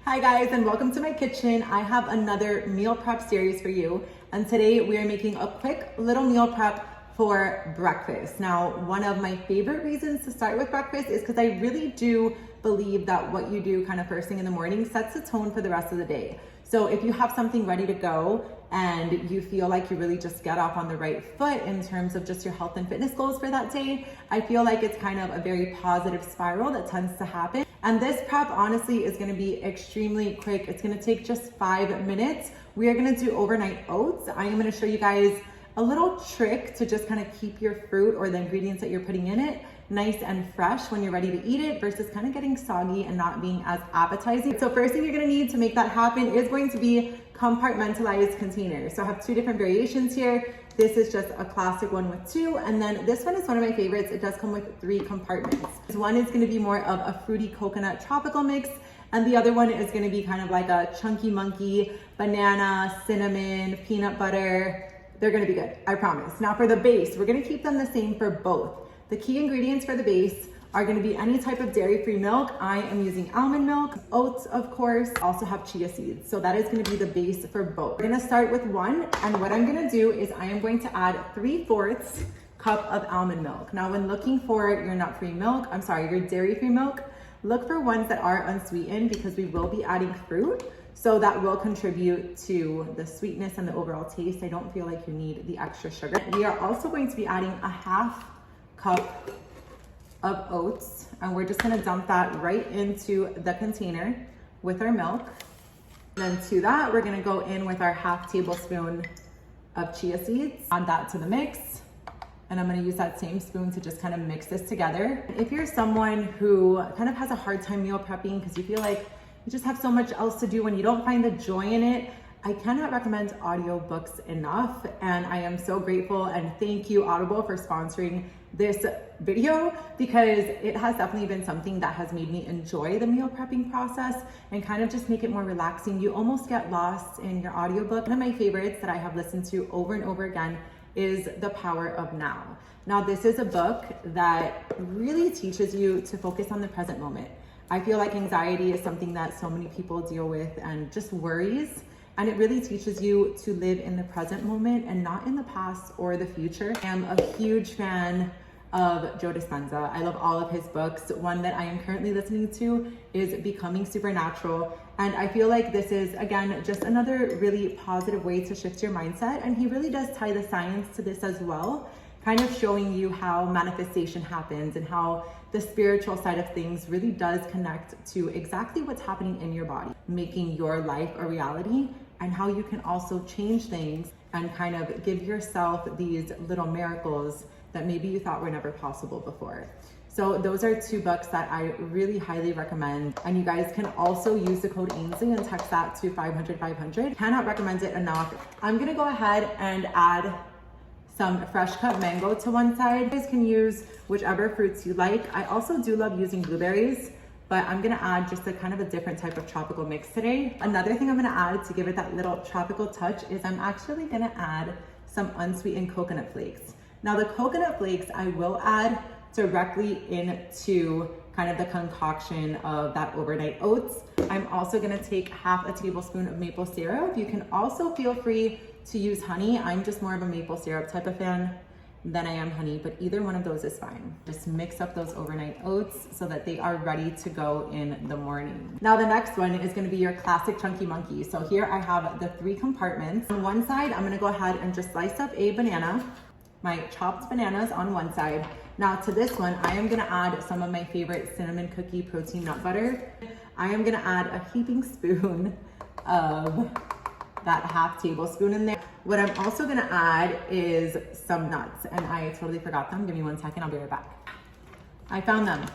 Hi guys, and welcome to my kitchen. I have another meal prep series for you, and today we are making a quick little meal prep for breakfast. Now, one of my favorite reasons to start with breakfast is because I really do believe that what you do kind of first thing in the morning sets the tone for the rest of the day. So if you have something ready to go and you feel like you really just get off on the right foot in terms of just your health and fitness goals for that day, I feel like it's kind of a very positive spiral that tends to happen. And this prep honestly is gonna be extremely quick. It's gonna take just 5 minutes. We are gonna do overnight oats. I am gonna show you guys a little trick to just kind of keep your fruit or the ingredients that you're putting in it nice and fresh when you're ready to eat it versus kind of getting soggy and not being as appetizing. So first thing you're gonna need to make that happen is going to be compartmentalized containers. So I have 2 different variations here. This is just a classic one with 2, and then this one is one of my favorites. It does come with 3 compartments. One is gonna be more of a fruity coconut tropical mix, and the other one is gonna be kind of like a chunky monkey, banana, cinnamon, peanut butter. They're gonna be good, I promise. Now for the base, we're gonna keep them the same for both. The key ingredients for the base are gonna be any type of dairy-free milk. I am using almond milk, oats, of course, also have chia seeds. So that is gonna be the base for both. We're gonna start with 1, and what I'm gonna do is I am going to add 3/4 cup of almond milk. Now when looking for your nut-free milk, your dairy-free milk, look for ones that are unsweetened because we will be adding fruit. So that will contribute to the sweetness and the overall taste. I don't feel like you need the extra sugar. We are also going to be adding a 1/2 cup of oats, and we're just gonna dump that right into the container with our milk. Then to that, we're gonna go in with our 1/2 tablespoon of chia seeds. Add that to the mix, and I'm gonna use that same spoon to just kind of mix this together. If you're someone who kind of has a hard time meal prepping because you feel like you just have so much else to do and you don't find the joy in it, I cannot recommend audiobooks enough, and I am so grateful and thank you Audible for sponsoring this video because it has definitely been something that has made me enjoy the meal prepping process and kind of just make it more relaxing. You almost get lost in your audiobook. One of my favorites that I have listened to over and over again is The Power of Now. Now this is a book that really teaches you to focus on the present moment. I feel like anxiety is something that so many people deal with and just worries. And it really teaches you to live in the present moment and not in the past or the future. I am a huge fan of Joe Dispenza. I love all of his books. One that I am currently listening to is Becoming Supernatural. And I feel like this is, again, just another really positive way to shift your mindset. And he really does tie the science to this as well, kind of showing you how manifestation happens and how the spiritual side of things really does connect to exactly what's happening in your body, making your life a reality, and how you can also change things and kind of give yourself these little miracles that maybe you thought were never possible before. So those are 2 books that I really highly recommend. And you guys can also use the code Ainsley and text that to 500-500. Cannot recommend it enough. I'm gonna go ahead and add some fresh cut mango to one side. You guys can use whichever fruits you like. I also do love using blueberries, but I'm gonna add just a kind of a different type of tropical mix today. Another thing I'm gonna add to give it that little tropical touch is I'm actually gonna add some unsweetened coconut flakes. Now the coconut flakes I will add directly into kind of the concoction of that overnight oats. I'm also gonna take 1/2 tablespoon of maple syrup. You can also feel free to use honey. I'm just more of a maple syrup type of fan than I am honey, but either one of those is fine. Just mix up those overnight oats so that they are ready to go in the morning. Now the next one is gonna be your classic chunky monkey. So here I have the 3 compartments. On one side, I'm gonna go ahead and just slice up a banana, my chopped bananas on one side. Now to this one, I am gonna add some of my favorite cinnamon cookie protein nut butter. I am gonna add a heaping spoon of that 1/2 tablespoon in there. What I'm also gonna add is some nuts, and I totally forgot them. Give me 1 second, I'll be right back. I found them.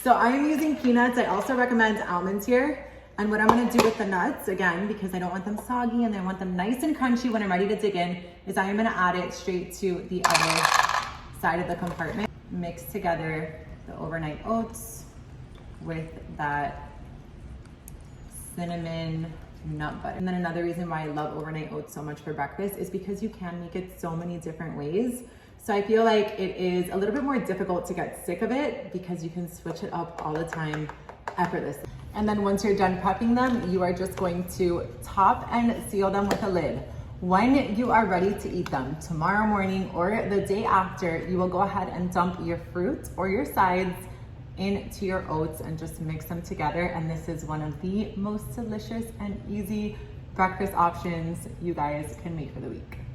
So I am using peanuts. I also recommend almonds here. And what I'm gonna do with the nuts, again, because I don't want them soggy and I want them nice and crunchy when I'm ready to dig in, is I am gonna add it straight to the other side of the compartment. Mix together the overnight oats with that cinnamon nut butter. And then another reason why I love overnight oats so much for breakfast is because you can make it so many different ways. So I feel like it is a little bit more difficult to get sick of it because you can switch it up all the time effortlessly. And then once you're done prepping them, you are just going to top and seal them with a lid. When you are ready to eat them, tomorrow morning or the day after, you will go ahead and dump your fruit or your sides into your oats and just mix them together. And this is one of the most delicious and easy breakfast options you guys can make for the week.